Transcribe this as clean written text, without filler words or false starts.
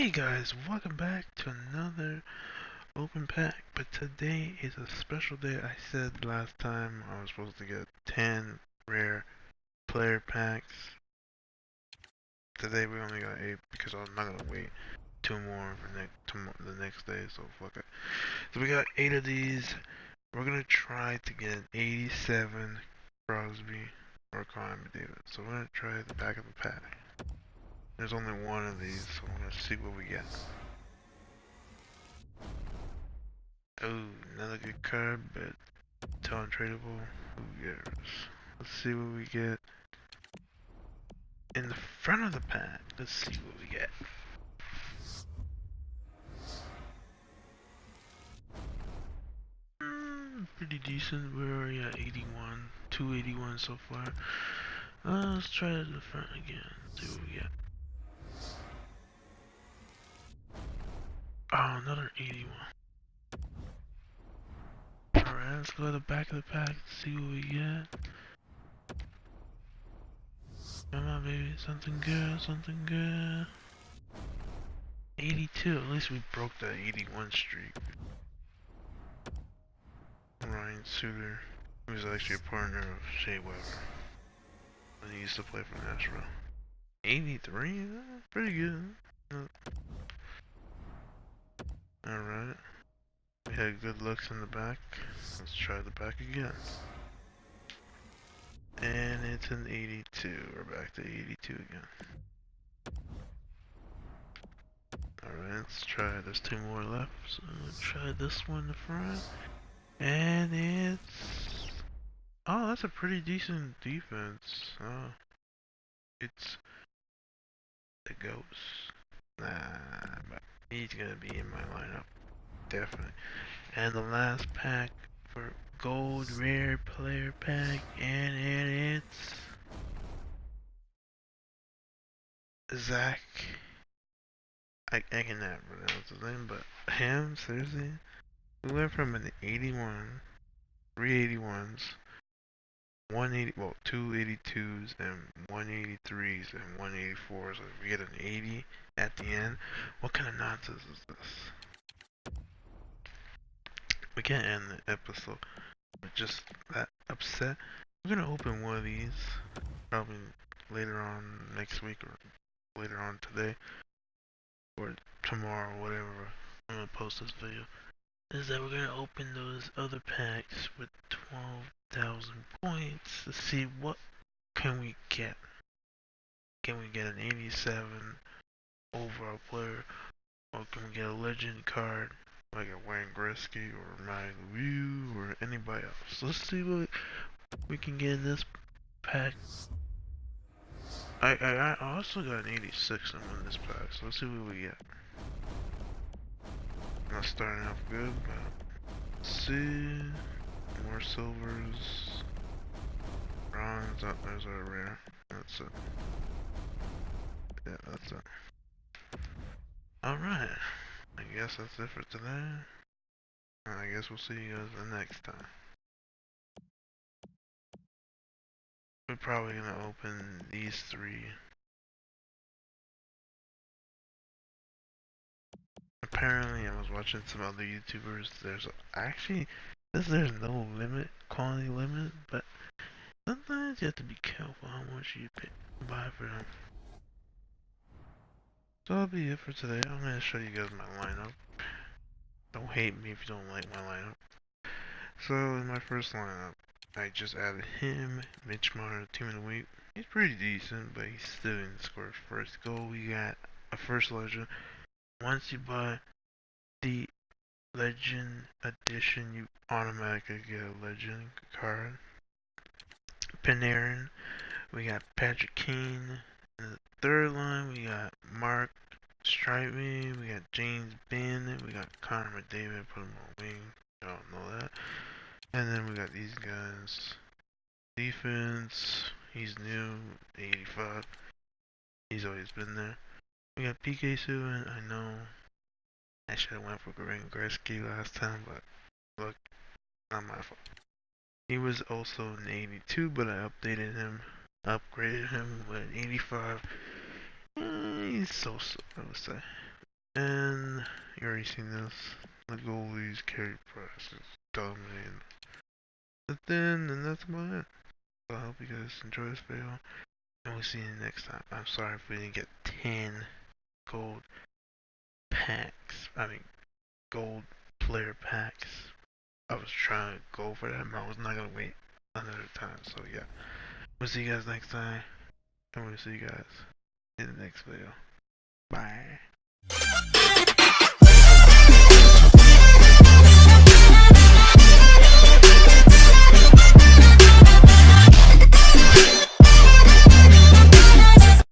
Hey guys, welcome back to another open pack, but today is a special day. I said last time I was supposed to get 10 rare player packs. Today we only got 8 because I'm not gonna wait 2 more for the next day, so fuck it. So we got 8 of these. We're gonna try to get an 87 Crosby or Connor McDavid. So we're gonna try the back of the pack. There's only one of these, so we're gonna see what we get. Oh, another good card, but too untradeable. Who cares? Let's see what we get in the front of the pack. Let's see what we get. Pretty decent. Where are you at? 81. 281 so far. Let's try it in the front again. See what we get. Oh, another 81. Alright, let's go to the back of the pack. See what we get. Come on, baby. Something good. Something good. 82. At least we broke that 81 streak. Ryan Suter, who was actually a partner of Shea Weber when he used to play for Nashville. 83? Pretty good. Alright. We had good looks in the back. Let's try the back again. And it's an 82. We're back to 82 again. Alright, let's try it. There's 2 more left. So let's try this one in the front. And it's... Oh, that's a pretty decent defense. Oh. It's... the Ghost. Nah, but he's gonna be in my lineup. Definitely. And the last pack for gold rare player pack, and it's Zach. I cannot pronounce his name, but him, seriously? We went from an 81, 381s, 180, well, 282s, and 183s, and 184s. So if we get an 80 at the end, what kind of nonsense is this? We can't end the episode with just that upset. We're gonna open one of these probably later on next week or later on today or tomorrow, whatever. I'm gonna post this video. Is that we're gonna open those other packs with 12,000 points to see what can we get. Can we get an 87 overall player, or can we get a legend card like a Wayne Gretzky or Mario Lemieux or anybody else? Let's see what we can get in this pack. I also got an 86 in this pack, so let's see what we get. Not starting off good, but let's see. More silvers. Bronze. Oh, there's our rare. That's it. Yeah, that's it. Alright. I guess that's it for today. And I guess we'll see you guys the next time. We're probably gonna open these 3. Apparently, I was watching some other YouTubers. There's no limit, quality limit, but sometimes you have to be careful how much you buy for them. So that'll be it for today. I'm gonna show you guys my lineup. Don't hate me if you don't like my lineup. So in my first lineup, I just added him, Mitch Marner, Team of the Week. He's pretty decent, but he's still didn't score his first goal. We got a first legend. Once you buy the Legend Edition, you automatically get a Legend card. Panarin, we got Patrick Kane. In the third line, we got Mark Stripey, we got James Bennett, we got Connor McDavid, put him on wing. I don't know that. And then we got these guys. Defense, he's new, 85. He's always been there. We got PK Subban. I know I should have went for Wayne Gretzky last time, but look, not my fault. He was also an 82, but I upgraded him with an 85. He's so-so, I would say. And you already seen this. The goalie's carry press is dominating. But then, and that's about it. So I hope you guys enjoy this video. And we'll see you next time. I'm sorry if we didn't get 10 gold packs. I mean, gold player packs. I was trying to go for that, but I was not gonna wait another time. So yeah, we'll see you guys next time, and we'll see you guys in the next video. Bye.